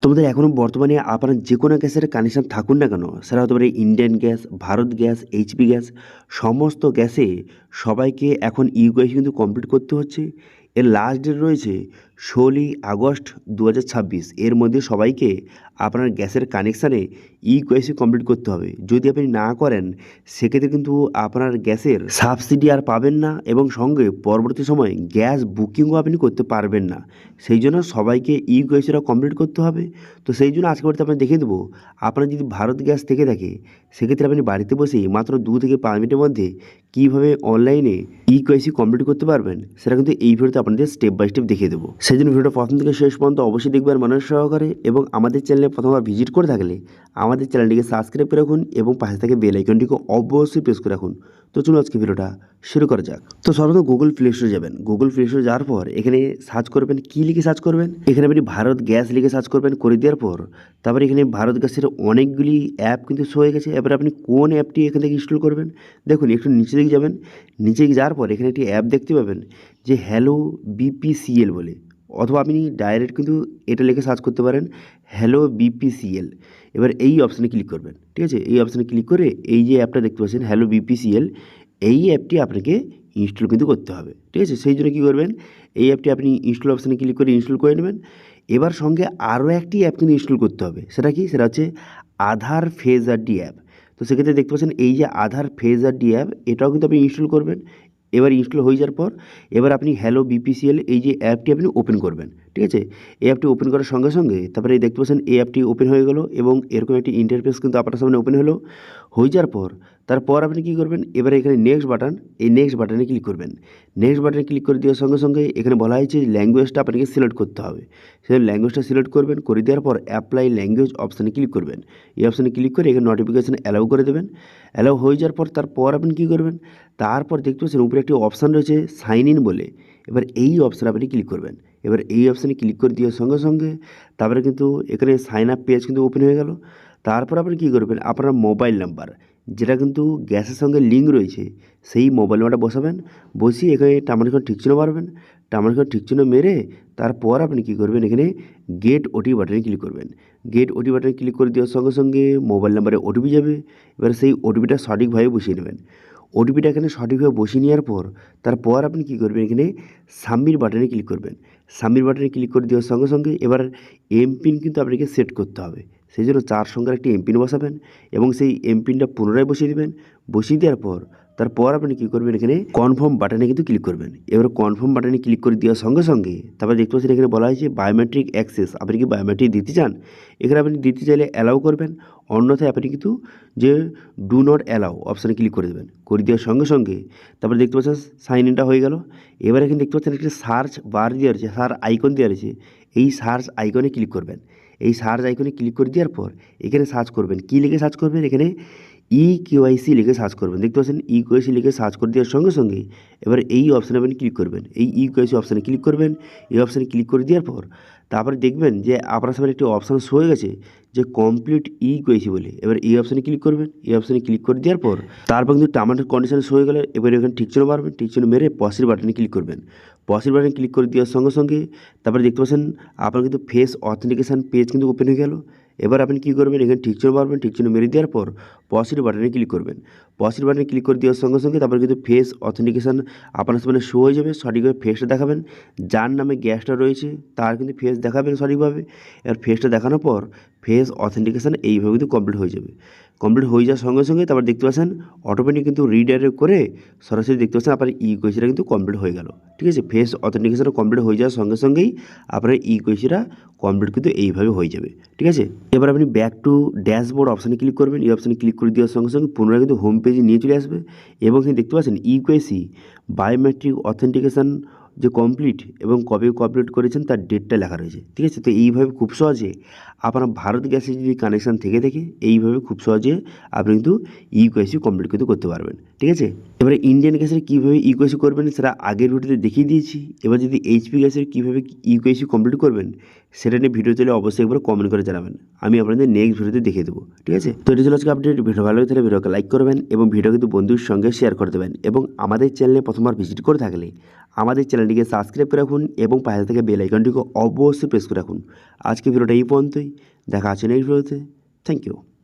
তোমাদের এখনও বর্তমানে আপনার যে কোনো গ্যাসের কানেকশান থাকুন না কেন, সেটা হতে পারে Indian gas, Bharat gas, HP gas, সমস্ত গ্যাসে সবাইকে এখন ইউকেওয়াইসি কিন্তু কমপ্লিট করতে হচ্ছে। এর লাস্ট ডেট রয়েছে 16ই আগস্ট 2026। এর মধ্যে সবাইকে আপনার গ্যাসের কানেকশানে ইউকেওয়াইসি কমপ্লিট করতে হবে। যদি আপনি না করেন সেক্ষেত্রে কিন্তু আপনার গ্যাসের সাবসিডি আর পাবেন না, এবং সঙ্গে পরবর্তী সময়ে গ্যাস বুকিংও আপনি করতে পারবেন না। সেই জন্য সবাইকে ইউকেওয়াইসিটা কমপ্লিট করতে হবে। তো সেই জন্য আজকে বাড়িতে আপনার দেখিয়ে দেবো, আপনার যদি ভারত গ্যাস থেকে থাকে সেক্ষেত্রে আপনি বাড়িতে বসেই মাত্র 2 থেকে 5 মিনিটের মধ্যে কীভাবে অনলাইনে ইকেওয়াইসি কমপ্লিট করতে পারবেন সেটা কিন্তু এই ভিডিওতে আপনাদের স্টেপ বাই স্টেপ দেখিয়ে দেবো। সেই জন্য ভিডিওটা প্রথম থেকে শেষ পর্যন্ত অবশ্যই দেখবেন মনোযোগ সহকারে, এবং আমাদের চ্যানেলে প্রথমবার ভিজিট করে থাকলে আমাদের চ্যানেলটিকে সাবস্ক্রাইব করে রাখুন এবং পাশে থেকে বেল আইকনটিকে অবশ্যই প্রেস করে রাখুন। তো চলুন আজকে ভিডিওটা শুরু করা যাক। তো সর্বপ্রথম গুগল প্লে স্টোরে যাবেন। গুগল প্লে স্টোরে যাওয়ার পর এখানে সার্চ করবেন, কী লিখে সার্চ করবেন, এখানে আপনি ভারত গ্যাস লিখে সার্চ করবেন। করে দেওয়ার পর তারপরে এখানে ভারত গ্যাসের অনেকগুলি অ্যাপ কিন্তু শো হয়ে গেছে। এবার আপনি কোন অ্যাপটি এখান থেকে ইনস্টল করবেন, দেখুন একটু নিচে দিকে যাবেন। নিচে যাওয়ার পর এখানে একটি অ্যাপ দেখতে পাবেন যে হ্যালো বিপিসিএল বলে, অথবা আপনি ডাইরেক্ট কিন্তু এটা লিখে সার্চ করতে পারেন হ্যালো বিপিসিএল। এবার এই অপশানে ক্লিক করবেন, ঠিক আছে। এই অপশানে ক্লিক করে এই যে অ্যাপটা দেখতে পাচ্ছেন হ্যালো বিপিসিএল, এই অ্যাপটি আপনাকে ইনস্টল কিন্তু করতে হবে, ঠিক আছে। সেই জন্য কী করবেন, এই অ্যাপটি আপনি ইনস্টল অপশানে ক্লিক করে ইনস্টল করে নেবেন। এবার সঙ্গে আরও একটি অ্যাপ কিন্তু ইনস্টল করতে হবে। সেটা কি, সেটা হচ্ছে আধার ফেজ আইডি অ্যাপ। তো সেক্ষেত্রে দেখতে পাচ্ছেন এই যে আধার ফেজ আইডি অ্যাপ, এটাও কিন্তু আপনি ইনস্টল করবেন। এবার ইনস্টল হয়ে যাওয়ার পর এবার আপনি হ্যালো বিপিসিএল এই যে অ্যাপটি আপনি ওপেন করবেন, ঠিক আছে। এই অ্যাপটি ওপেন করার সঙ্গে সঙ্গে তারপরে দেখতে পাচ্ছেন এই অ্যাপটি ওপেন হয়ে গেল, এবং এরকম একটি ইন্টারফেস কিন্তু আপনার সামনে ওপেন হলো। হয়ে যাওয়ার পর তারপর আপনি কী করবেন, এবারে এখানে নেক্সট বাটন, এই নেক্সট বাটনে ক্লিক করবেন। নেক্সট বাটনে ক্লিক করে দেওয়ার সঙ্গে সঙ্গে এখানে বলা হয়েছে ল্যাঙ্গুয়েজটা আপনাকে সিলেক্ট করতে হবে। সেই ল্যাঙ্গুয়েজটা সিলেক্ট করবেন। করে দেওয়ার পর অ্যাপ্লাই ল্যাঙ্গুয়েজ অপশানে ক্লিক করবেন। এই অপশানে ক্লিক করে এখানে নোটিফিকেশান অ্যালাউ করে দেবেন। অ্যালাউ হয়ে যাওয়ার পর তারপর আপনি কী করবেন, তারপর দেখতে পাচ্ছেন উপরে একটি অপশান রয়েছে সাইন ইন বলে। এবার এই অপশানে আপনি ক্লিক করবেন। এবার এই অপশানে ক্লিক করে দেওয়ার সঙ্গে সঙ্গে তারপরে কিন্তু এখানে সাইন আপ পেজ কিন্তু ওপেন হয়ে গেল। তারপর আপনি কী করবেন, আপনার মোবাইল নাম্বার যেটা কিন্তু গ্যাসের সঙ্গে লিঙ্ক রয়েছে সেই মোবাইল নাম্বারটা বসাবেন। বসিয়ে এখানে টামানিখন ঠিক চিহ্ন মারবেন। টামানিখন ঠিক চিহ্ন মেরে তারপর আপনি কী করবেন, এখানে গেট ওটিপি বাটনে ক্লিক করবেন। গেট ওটিপি বাটনে ক্লিক করে দেওয়ার সঙ্গে সঙ্গে মোবাইল নাম্বারে ওটিপি যাবে। এবার সেই ওটিপিটা সঠিকভাবে বসিয়ে নেবেন। ওটিপিটা এখানে সঠিকভাবে বসিয়ে নেওয়ার পর তারপর আপনি কী করবেন, এখানে সাবমিট বাটনে ক্লিক করবেন। সাবমিট বাটনে ক্লিক করে দেওয়ার সঙ্গে সঙ্গে এবার এমপিন কিন্তু আপনাকে সেট করতে হবে। সেই জন্য 4 সংখ্যার একটি এমপিন বসাবেন এবং সেই এমপিনটা পুনরায় বসিয়ে দেবেন। বসিয়ে দেওয়ার পর তারপর আপনি কী করবেন, এখানে কনফার্ম বাটনে কিন্তু ক্লিক করবেন। এবার কনফার্ম বাটনে ক্লিক করে দেওয়ার সঙ্গে সঙ্গে তারপর দেখতে পাচ্ছেন এখানে বলা হয়েছে বায়োমেট্রিক অ্যাক্সেস। আপনি কি বায়োমেট্রিক দিতে চান, এখানে আপনি দিতে চাইলে অ্যালাউ করবেন, অন্যথায় আপনি কিন্তু যে ডু নট অ্যালাউ অপশানে ক্লিক করে দেবেন। করে দেওয়ার সঙ্গে সঙ্গে তারপরে দেখতে পাচ্ছেন সাইন ইনটা হয়ে গেল। এবার এখানে দেখতে পাচ্ছেন একটি সার্চ বার দেওয়া রয়েছে, সার্চ আইকন দেওয়া রয়েছে। এই সার্চ আইকনে ক্লিক করবেন। এই সার্চ আইকনে ক্লিক করে দেওয়ার পর এখানে সার্চ করবেন, কী লিখে সার্চ করবেন, এখানে ইকেওয়াইসি লিখে সার্চ করবেন। দেখতে পাচ্ছেন ইকেওয়াইসি লিখে সার্চ করে দেওয়ার সঙ্গে সঙ্গে এবার এই অপশানে আপনি ক্লিক করবেন। এই ইকেওয়াইসি অপশানে ক্লিক করবেন। এই অপশানে ক্লিক করে দেওয়ার পর তারপরে দেখবেন যে আপনার সামনে একটি অপশান শো হয়ে গেছে যে কমপ্লিট ইকেওয়াইসি বলে। এবার এই অপশানে ক্লিক করবেন। এই অপশানে ক্লিক করে দেওয়ার পর তারপর কিন্তু টার্ম অ্যান্ড কন্ডিশন শো হয়ে গেলে এবার এখানে ঠিক চিহ্ন মারবেন। ঠিক চিহ্ন মেরে পসির বাটনে ক্লিক করবেন। পসির বাটনে ক্লিক করে দেওয়ার সঙ্গে সঙ্গে তারপরে দেখতে পাচ্ছেন আপনার কিন্তু ফেস অথেন্টিকেশান পেজ কিন্তু ওপেন হয়ে গেল। এবার আপনি কী করবেন, এখানে ঠিক চিহ্ন মারবেন। ঠিক চিহ্ন মেরে দেওয়ার পর পসির বাটনে ক্লিক করবেন। পসির বাটনে ক্লিক করে দেওয়ার সঙ্গে সঙ্গে তারপরে কিন্তু ফেস অথেন্টিকেশান আপনার সামনে শো হয়ে যাবে। সঠিকভাবে ফেসটা দেখাবেন, যার নামে গ্যাসটা রয়েছে তার কিন্তু ফেস দেখাবেন সঠিকভাবে। এবার ফেসটা দেখানোর পর ফেস অথেন্টিকেশান এইভাবে কিন্তু কমপ্লিট হয়ে যাবে। কমপ্লিট হয়ে যাওয়ার সঙ্গে সঙ্গে তারপর দেখতে পাচ্ছেন অটোমেটিক কিন্তু রিডাইরেক্ট করে সরাসরি দেখতে পাচ্ছেন আপনার ইকেওয়াইসিটা কিন্তু কমপ্লিট হয়ে গেল, ঠিক আছে। ফেস অথেন্টিকেশানটা কমপ্লিট হয়ে যাওয়ার সঙ্গে সঙ্গেই আপনার ইকেওয়াইসিটা কমপ্লিট কিন্তু এইভাবে হয়ে যাবে, ঠিক আছে। এবার আপনি ব্যাক টু ড্যাশবোর্ড অপশানে ক্লিক করবেন। এই অপশানে ক্লিক করে দেওয়ার সঙ্গে সঙ্গে পুনরায় কিন্তু হোম পেজে নিয়ে চলে আসবে, এবং এখানে দেখতে পাচ্ছেন ইকেওয়াইসি বায়োমেট্রিক অথেন্টিকেশান যে কমপ্লিট এবং কবে কমপ্লিট করেছেন তার ডেটটা লেখা রয়েছে, ঠিক আছে। তো এইভাবে খুব সহজে আপনার ভারত গ্যাসের যদি কানেকশান থেকে থাকে এইভাবে খুব সহজে আপনি কিন্তু ইকেওয়াইসি কমপ্লিট কিন্তু করতে পারবেন, ঠিক আছে। এবারে ইন্ডিয়ান গ্যাসের কীভাবে ইকেওয়াইসি করবেন সেটা আগের ভিডিওতে দেখিয়ে দিয়েছি। এবার যদি এইচপি গ্যাসের কীভাবে ইকেওয়াইসি কমপ্লিট করবেন সেটা নিয়ে ভিডিও চলে অবশ্যই একবার কমেন্ট করে জানাবেন, আমি আপনাদের নেক্সট ভিডিওতে দেখিয়ে দেবো, ঠিক আছে। তো এটা ছিল আজকে আপডেট। ভিডিও ভালো লাগে তাহলে ভিডিওকে লাইক করবেন এবং ভিডিও কিন্তু বন্ধুর সঙ্গে শেয়ার করে দেবেন, এবং আমাদের চ্যানেলে প্রথমবার ভিজিট করে থাকলে আমাদের চ্যানেলটিকে সাবস্ক্রাইব করে রাখুন এবং পাশে থেকে বেল আইকনটিকে অবশ্যই প্রেস করে রাখুন। আজকে ভিডিওটা এই পর্যন্তই, দেখা আছে নেক্সট ভিডিওতে। Thank you.